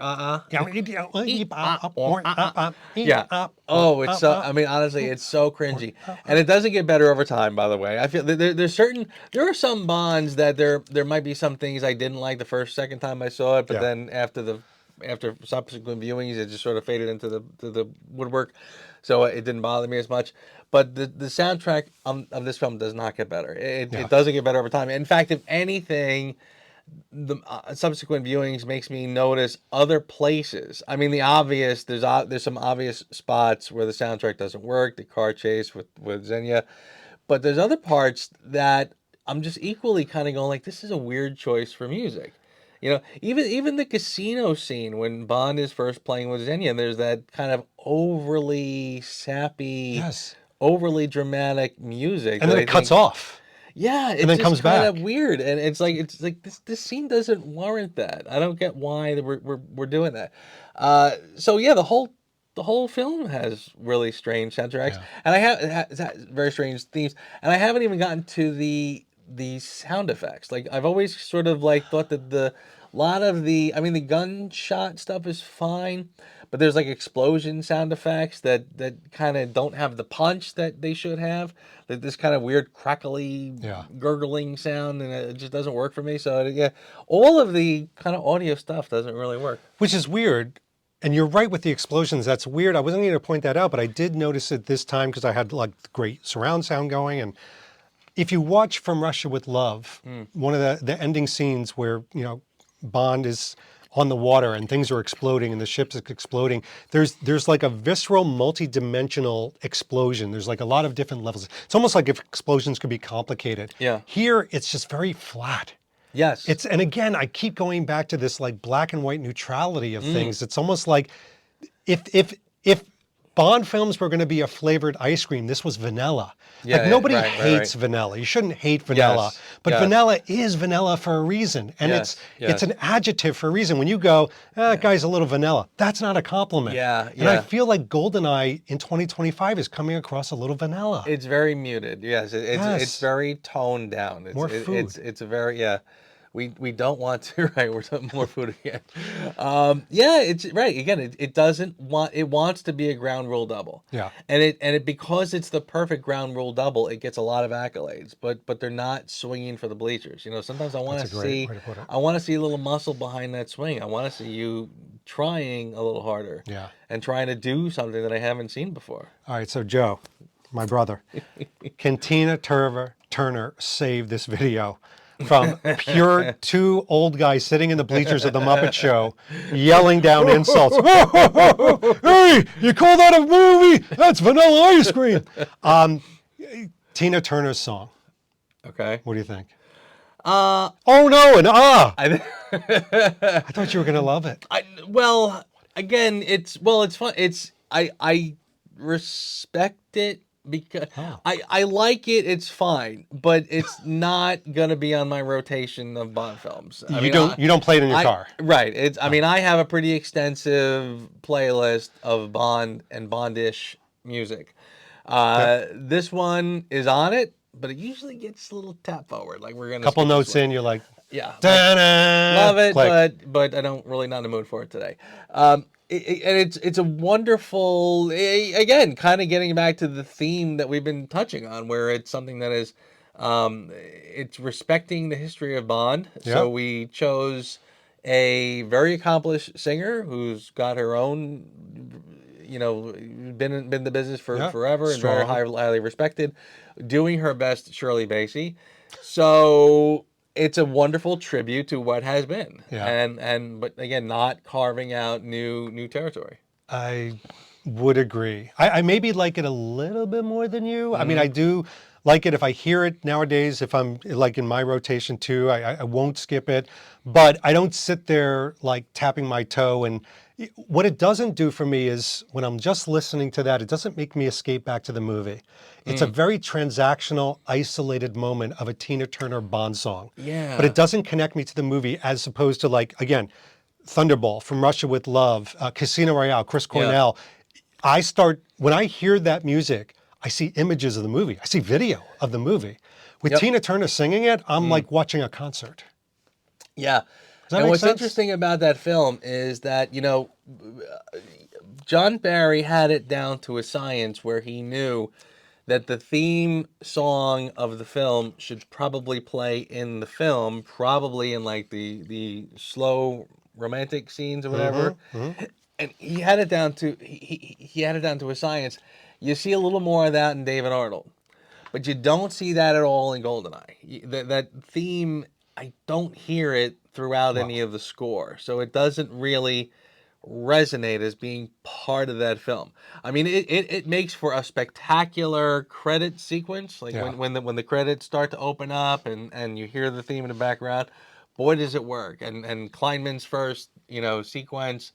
Yeah. Oh, it's so. I mean, honestly, it's so cringy, and it doesn't get better over time. By the way, I feel there are some Bonds that there might be some things I didn't like the second time I saw it, but then after subsequent viewings, it just sort of faded into the woodwork, so it didn't bother me as much. But the soundtrack of this film does not get better. It doesn't get better over time. In fact, if anything, the subsequent viewings makes me notice other places. I mean, there's some obvious spots where the soundtrack doesn't work. The car chase with Xenia, but there's other parts that I'm just equally kind of going like, this is a weird choice for music. You know, even the casino scene when Bond is first playing with Xenia, there's that kind of overly sappy, overly dramatic music, and then it cuts off. Yeah, and then comes back. Kind of weird, and it's like this scene doesn't warrant that. I don't get why we're doing that. So yeah, the whole film has really strange soundtracks, and it has very strange themes, and I haven't even gotten to the sound effects. Like I've always sort of like thought that the gunshot stuff is fine, but there's like explosion sound effects that kind of don't have the punch that they should have. This kind of weird crackly, gurgling sound, and it just doesn't work for me. So yeah, all of the kind of audio stuff doesn't really work. Which is weird. And you're right with the explosions. That's weird. I wasn't going to point that out, but I did notice it this time because I had like great surround sound going. And if you watch From Russia with Love, one of the ending scenes where, Bond is on the water and things are exploding and the ship's exploding, there's like a visceral, multi-dimensional explosion. There's like a lot of different levels. It's almost like if explosions could be complicated. Yeah. Here, it's just very flat. Yes. And again, I keep going back to this like black and white neutrality of things. It's almost like if Bond films were going to be a flavored ice cream, this was vanilla. Like nobody hates vanilla. You shouldn't hate vanilla, but vanilla is vanilla for a reason, and it's an adjective for a reason. When you go, that guy's a little vanilla, that's not a compliment. And I feel like GoldenEye in 2025 is coming across a little vanilla. It's very muted. Yes, it's very toned down. More food. It's a very We don't want to, right? We're talking more food again. It's right. Again, it doesn't want, it wants to be a ground rule double. Yeah. And it because it's the perfect ground rule double, it gets a lot of accolades, but they're not swinging for the bleachers. Sometimes I want to see, I want to see a little muscle behind that swing. I want to see you trying a little harder. Yeah. And trying to do something that I haven't seen before. All right. So Joe, my brother, can Tina Turner save this video from pure two old guys sitting in the bleachers of the Muppet Show, yelling down insults? Hey, you call that a movie? That's vanilla ice cream. Tina Turner's song. Okay. What do you think? Oh no, and I thought you were gonna love it. Well, again, it's fun. I respect it. Because I like it, it's fine, but it's not gonna be on my rotation of Bond films. You don't play it in your car, right? I mean, I have a pretty extensive playlist of Bond and Bondish music. This one is on it, but it usually gets a little tap forward. Like we're gonna couple notes in, you're like, love it, but I don't really not in the mood for it today. And it's a wonderful, again, kind of getting back to the theme that we've been touching on, where it's something that is, it's respecting the history of Bond. Yeah. So we chose a very accomplished singer who's got her own, been in the business for Yeah. forever and very Strong. highly respected, doing her best, Shirley Bassey. So it's a wonderful tribute to what has been, Yeah. and but again, not carving out new territory. I would agree. I maybe like it a little bit more than you. I mean, Mm-hmm. I do like it if I hear it nowadays, if I'm like in my rotation too, I won't skip it, but I don't sit there like tapping my toe. And what it doesn't do for me is when I'm just listening to that, it doesn't make me escape back to the movie. It's a very transactional, isolated moment of a Tina Turner Bond song, but Yeah. it doesn't connect me to the movie as opposed to like, again, Thunderball, From Russia with Love, Casino Royale, Chris Yeah. Cornell. When I hear that music, I see images of the movie. I see video of the movie. With Yep. Tina Turner singing it, I'm like watching a concert. Yeah. Does that And make what's sense? interesting about that film is that, John Barry had it down to a science where he knew that the theme song of the film should probably play in the film, probably in like the slow romantic scenes or whatever. And he had it down to he had it down to a science. You see a little more of that in David Arnold, but you don't see that at all in GoldenEye. That theme, I don't hear it throughout Wow. any of the score, so it doesn't really resonate as being part of that film. I mean, it makes for a spectacular credit sequence, like Yeah. when the credits start to open up and you hear the theme in the background. Boy, does it work! And Kleinman's first, sequence,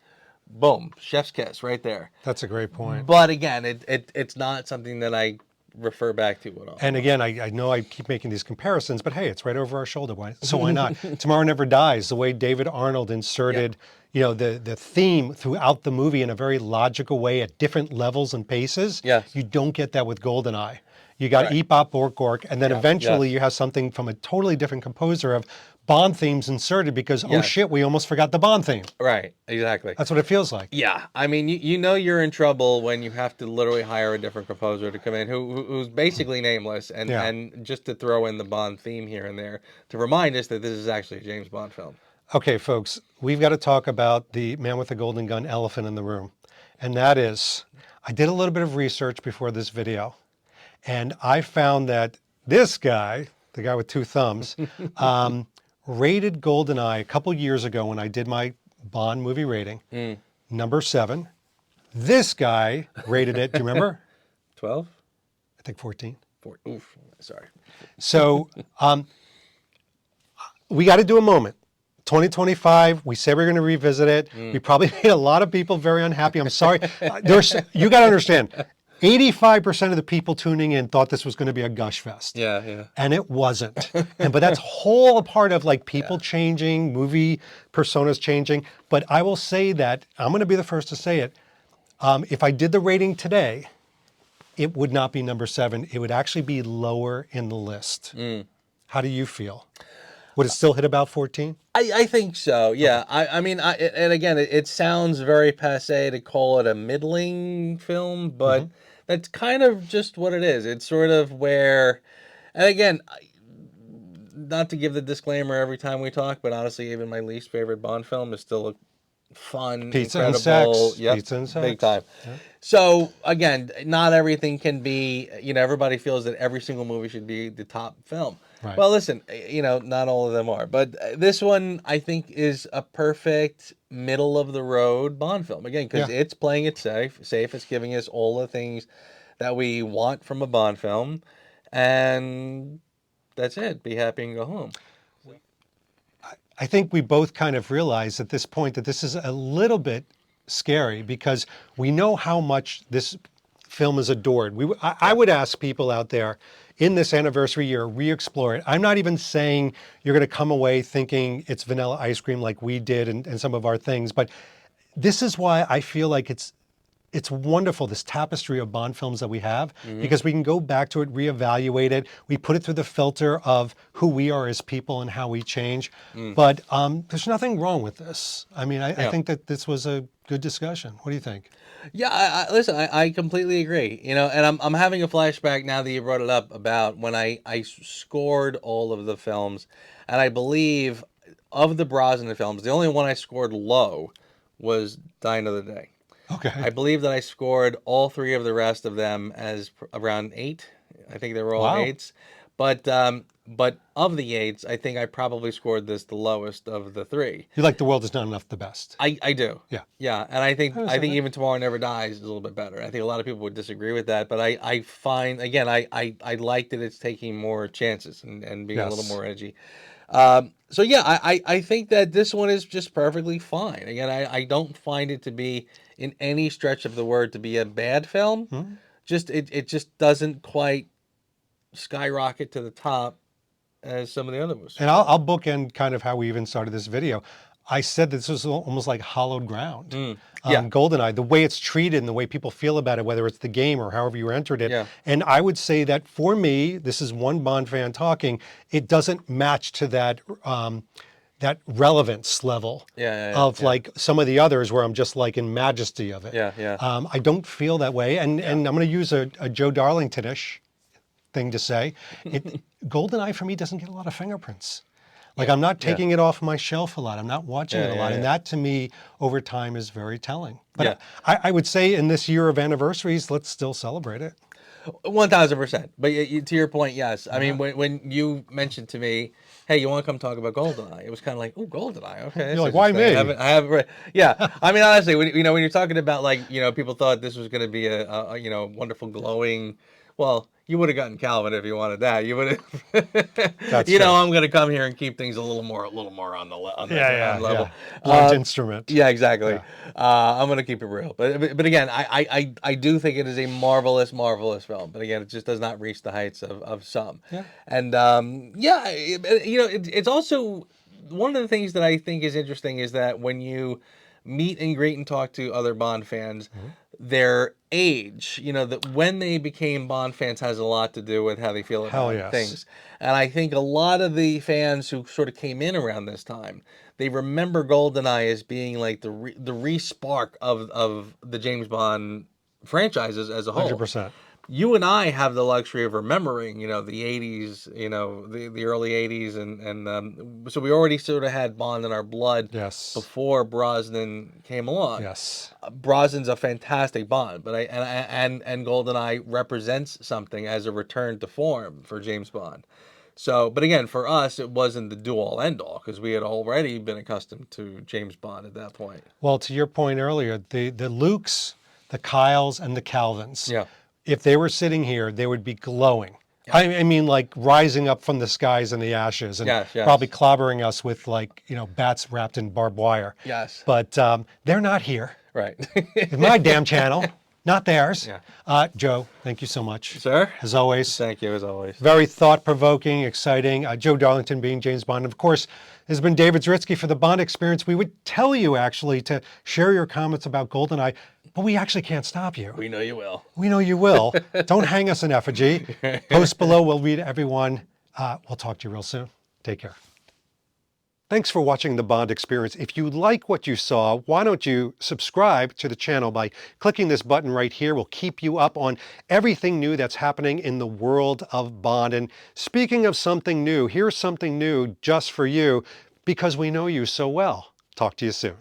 boom, chef's kiss right there. That's a great point. But again, it's not something that I refer back to at all. And again, I know I keep making these comparisons, but hey, it's right over our shoulder. So why not? Tomorrow Never Dies, the way David Arnold inserted, the theme throughout the movie in a very logical way at different levels and paces. Yes. You don't get that with GoldenEye. You got Correct. Eat Bop Bork Gork, and then Yeah. eventually Yes. you have something from a totally different composer of Bond themes inserted because, oh Yes. shit, we almost forgot the Bond theme. Right, exactly. That's what it feels like. Yeah, I mean, you know you're in trouble when you have to literally hire a different composer to come in who's basically nameless and, Yeah. and just to throw in the Bond theme here and there to remind us that this is actually a James Bond film. Okay, folks, we've got to talk about the man with the golden gun elephant in the room. And that is, I did a little bit of research before this video, and I found that this guy, the guy with two thumbs, rated GoldenEye a couple years ago when I did my Bond movie rating, number 7. This guy rated it, do you remember? 12? I think 14. 4. Oof, sorry. So we got to do a moment. 2025, we said we're going to revisit it. We probably made a lot of people very unhappy. I'm sorry. You got to understand, 85% of the people tuning in thought this was going to be a gush fest. Yeah. And it wasn't. But that's whole a part of like people changing, movie personas changing. But I will say that, I'm going to be the first to say it. If I did the rating today, it would not be number 7. It would actually be lower in the list. How do you feel? Would it still hit about 14? I think so. Yeah. I mean, and again, it sounds very passé to call it a middling film, but that's kind of just what it is. It's sort of where, and again, not to give the disclaimer every time we talk, but honestly, even my least favorite Bond film is still a fun, Pizza and incredible, sex. yep, Pizza and sex. big time. Yeah. So again, not everything can be. Everybody feels that every single movie should be the top film. Right. Well, listen, not all of them are, but this one I think is a perfect middle of the road Bond film. Again, because it's playing it safe. It's giving us all the things that we want from a Bond film, and that's it. Be happy and go home. I think we both kind of realize at this point that this is a little bit scary because we know how much this film is adored. I would ask people out there in this anniversary year, re-explore it. I'm not even saying you're going to come away thinking it's vanilla ice cream like we did and some of our things, but this is why I feel like it's it's wonderful, this tapestry of Bond films that we have, because we can go back to it, reevaluate it. We put it through the filter of who we are as people and how we change. But there's nothing wrong with this. I mean, I think that this was a good discussion. What do you think? Yeah, listen, I completely agree. You know, and I'm having a flashback now that you brought it up about when I scored all of the films, and I believe of the Brosnan films, the only one I scored low was Die Another Day. Okay. I believe that I scored all three of the rest of them as around 8. I think they were all Wow. 8s. But of the 8s, I think I probably scored this the lowest of the 3. You like The World Is Not Enough the best? I do. Yeah. Yeah, and I think understand that. Even Tomorrow Never Dies is a little bit better. I think a lot of people would disagree with that, but I find again I like that it's taking more chances and being a little Yes. more edgy. So yeah, I think that this one is just perfectly fine. Again, I don't find it to be in any stretch of the word to be a bad film. Just it just doesn't quite skyrocket to the top as some of the other ones. And I'll bookend kind of how we even started this video. I said this was almost like hallowed ground. Yeah. GoldenEye, the way it's treated and the way people feel about it, whether it's the game or however you entered it. Yeah. And I would say that for me, this is one Bond fan talking, it doesn't match to that that relevance level of like some of the others where I'm just like in majesty of it. Yeah. I don't feel that way. And I'm going to use a Joe Darlington-ish thing to say. GoldenEye for me doesn't get a lot of fingerprints. Like I'm not taking it off my shelf a lot. I'm not watching it a lot. And that to me over time is very telling. But I would say in this year of anniversaries, let's still celebrate it. 1000%. But to your point, yes. I mean, when you mentioned to me, hey, you want to come talk about GoldenEye? It was kind of like, oh, GoldenEye. Okay. You're like, why me? I haven't yeah. I mean, honestly, when you're talking about like, people thought this was going to be a wonderful glowing, well, you would have gotten Calvin if you wanted that. You would have, true. I'm going to come here and keep things a little more on the level. Large instrument. Yeah, exactly. I'm going to keep it real. But again, I do think it is a marvelous, marvelous film. But again, it just does not reach the heights of some. Yeah. And it's also one of the things that I think is interesting is that when you meet and greet and talk to other Bond fans, their age, that when they became Bond fans has a lot to do with how they feel about things. And I think a lot of the fans who sort of came in around this time, they remember GoldenEye as being like the re-spark of the James Bond franchises as a whole. 100%. You and I have the luxury of remembering, the 80s, the early 80s. And so we already sort of had Bond in our blood before Brosnan came along. Yes. Brosnan's a fantastic Bond, but and GoldenEye represents something as a return to form for James Bond. So, but again, for us, it wasn't the do-all, end-all, because we had already been accustomed to James Bond at that point. Well, to your point earlier, the Lukes, the Kyles, and the Calvins, if they were sitting here, they would be glowing. I mean, like rising up from the skies and the ashes and probably clobbering us with like, bats wrapped in barbed wire. Yes. But they're not here. Right. It's my damn channel, not theirs. Joe, thank you so much. Sir? As always. Thank you, as always. Very thought-provoking, exciting. Joe Darlington being James Bond. Of course, this has been David Zritsky for the Bond Experience. We would tell you, actually, to share your comments about GoldenEye, but we actually can't stop you. We know you will. We know you will. Don't hang us an effigy. Post below. We'll read everyone. We'll talk to you real soon. Take care. Thanks for watching the Bond Experience. If you like what you saw, why don't you subscribe to the channel by clicking this button right here. We'll keep you up on everything new that's happening in the world of Bond. And speaking of something new, here's something new just for you because we know you so well. Talk to you soon.